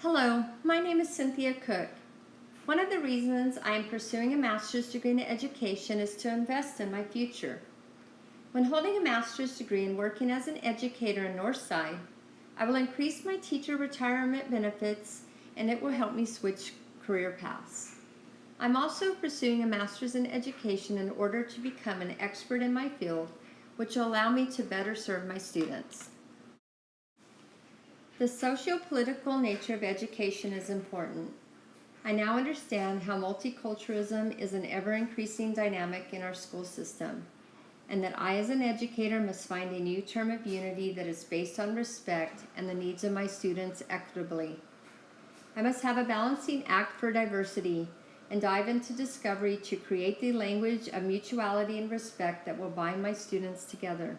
Hello, my name is Cynthia Cook. One of the reasons I am pursuing a master's degree in education is to invest in my future. When holding a master's degree and working as an educator in Northside, I will increase my teacher retirement benefits and it will help me switch career paths. I'm also pursuing a master's in education in order to become an expert in my field, which will allow me to better serve my students. The socio-political nature of education is important. I now understand how multiculturalism is an ever-increasing dynamic in our school system, and that I as an educator must find a new term of unity that is based on respect and the needs of my students equitably. I must have a balancing act for diversity and dive into discovery to create the language of mutuality and respect that will bind my students together.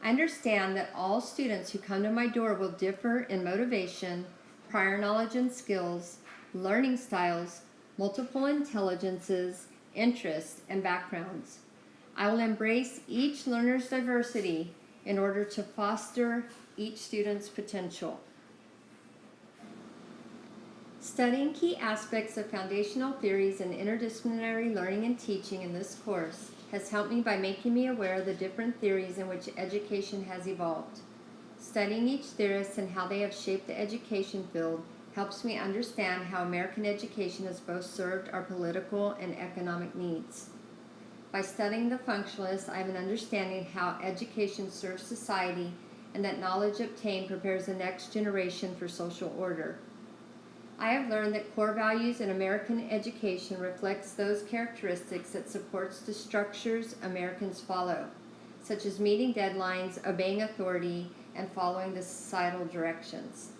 I understand that all students who come to my door will differ in motivation, prior knowledge and skills, learning styles, multiple intelligences, interests, and backgrounds. I will embrace each learner's diversity in order to foster each student's potential. Studying key aspects of foundational theories and interdisciplinary learning and teaching in this course has helped me by making me aware of the different theories in which education has evolved. Studying each theorist and how they have shaped the education field helps me understand how American education has both served our political and economic needs. By studying the functionalists, I have an understanding how education serves society and that knowledge obtained prepares the next generation for social order. I have learned that core values in American education reflects those characteristics that supports the structures Americans follow, such as meeting deadlines, obeying authority, and following the societal directions.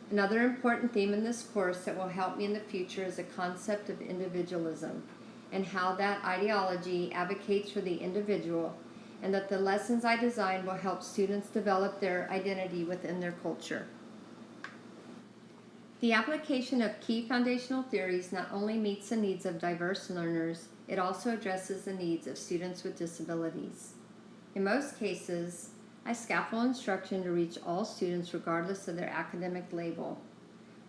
Another important theme in this course that will help me in the future is the concept of individualism and how that ideology advocates for the individual, and that the lessons I design will help students develop their identity within their culture. The application of key foundational theories not only meets the needs of diverse learners, it also addresses the needs of students with disabilities. In most cases, I scaffold instruction to reach all students regardless of their academic label.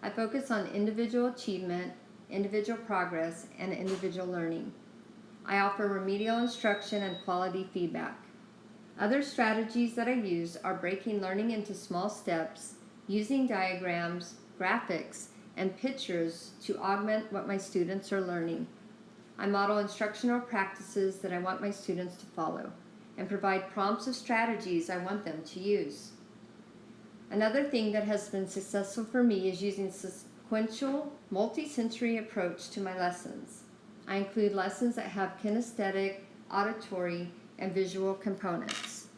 I focus on individual achievement, individual progress, and individual learning. I offer remedial instruction and quality feedback. Other strategies that I use are breaking learning into small steps, using diagrams, graphics, and pictures to augment what my students are learning. I model instructional practices that I want my students to follow and provide prompts of strategies I want them to use. Another thing that has been successful for me is using sequential, multi-sensory approach to my lessons. I include lessons that have kinesthetic, auditory, and visual components.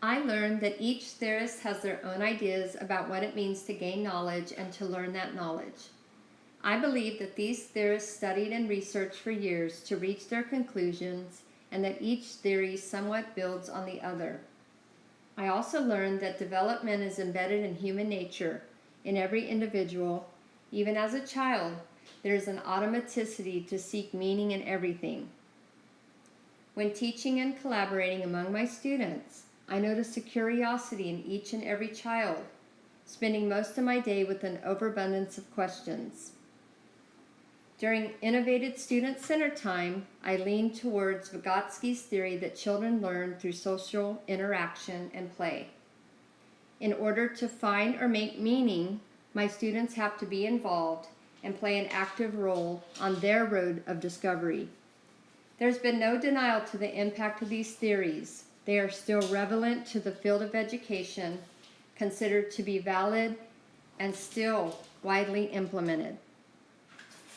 I learned that each theorist has their own ideas about what it means to gain knowledge and to learn that knowledge. I believe that these theorists studied and researched for years to reach their conclusions and that each theory somewhat builds on the other. I also learned that development is embedded in human nature, in every individual. Even as a child, there is an automaticity to seek meaning in everything. When teaching and collaborating among my students, I notice a curiosity in each and every child, spending most of my day with an overabundance of questions. During innovative student-centered time, I lean towards Vygotsky's theory that children learn through social interaction and play. In order to find or make meaning, my students have to be involved and play an active role on their road of discovery. There's been no denial to the impact of these theories. They are still relevant to the field of education, considered to be valid, and still widely implemented.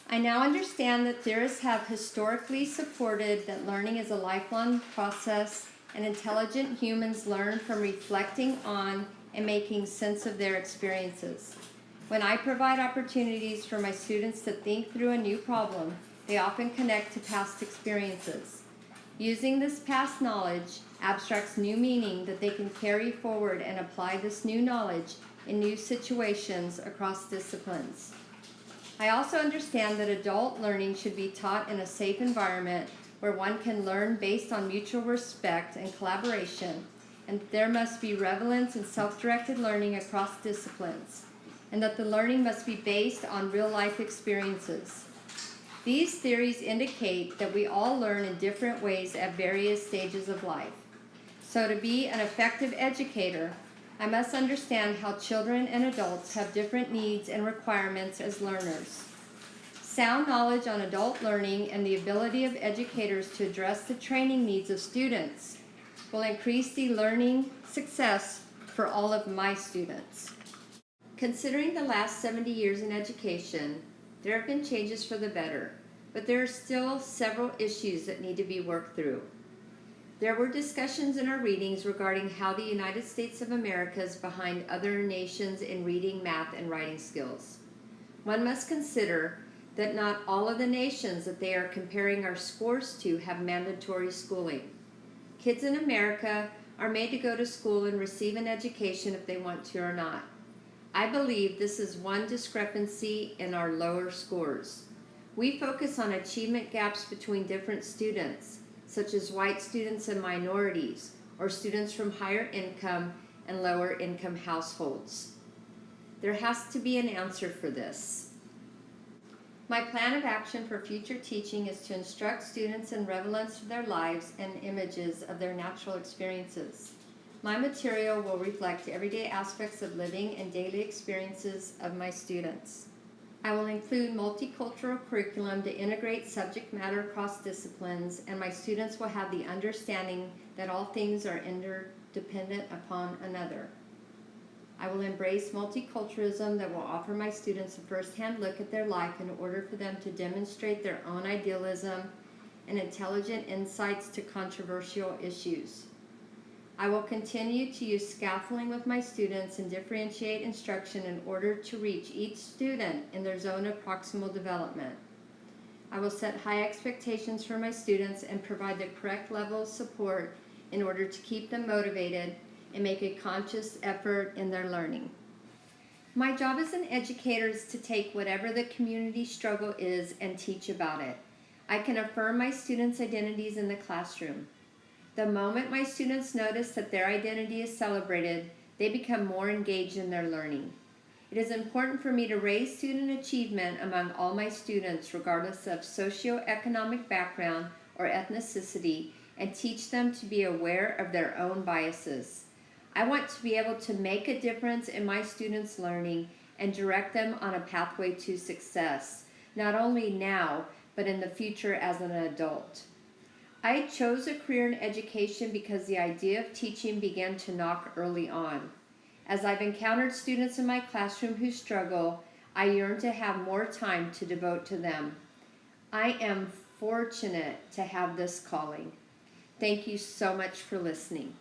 I now understand that theorists have historically supported that learning is a lifelong process and intelligent humans learn from reflecting on and making sense of their experiences. When I provide opportunities for my students to think through a new problem, they often connect to past experiences. Using this past knowledge abstracts new meaning that they can carry forward and apply this new knowledge in new situations across disciplines. I also understand that adult learning should be taught in a safe environment where one can learn based on mutual respect and collaboration, and there must be relevance and self-directed learning across disciplines. and that the learning must be based on real-life experiences. These theories indicate that we all learn in different ways at various stages of life. So to be an effective educator, I must understand how children and adults have different needs and requirements as learners. Sound knowledge on adult learning and the ability of educators to address the training needs of students will increase the learning success for all of my students. Considering the last 70 years in education, there have been changes for the better, but there are still several issues that need to be worked through. There were discussions in our readings regarding how the United States of America is behind other nations in reading, math, and writing skills. One must consider that not all of the nations that they are comparing our scores to have mandatory schooling. Kids in America are made to go to school and receive an education if they want to or not. I believe this is one discrepancy in our lower scores. We focus on achievement gaps between different students, such as white students and minorities, or students from higher income and lower income households. There has to be an answer for this. My plan of action for future teaching is to instruct students in relevance to their lives and images of their natural experiences. My material will reflect everyday aspects of living and daily experiences of my students. I will include multicultural curriculum to integrate subject matter across disciplines, and my students will have the understanding that all things are interdependent upon another. I will embrace multiculturalism that will offer my students a first-hand look at their life in order for them to demonstrate their own idealism and intelligent insights to controversial issues. I will continue to use scaffolding with my students and differentiate instruction in order to reach each student in their zone of proximal development. I will set high expectations for my students and provide the correct level of support in order to keep them motivated and make a conscious effort in their learning. My job as an educator is to take whatever the community struggle is and teach about it. I can affirm my students' identities in the classroom. The moment my students notice that their identity is celebrated, they become more engaged in their learning. It is important for me to raise student achievement among all my students, regardless of socioeconomic background or ethnicity, and teach them to be aware of their own biases. I want to be able to make a difference in my students' learning and direct them on a pathway to success, not only now, but in the future as an adult. I chose a career in education because the idea of teaching began to knock early on. As I've encountered students in my classroom who struggle, I yearn to have more time to devote to them. I am fortunate to have this calling. Thank you so much for listening.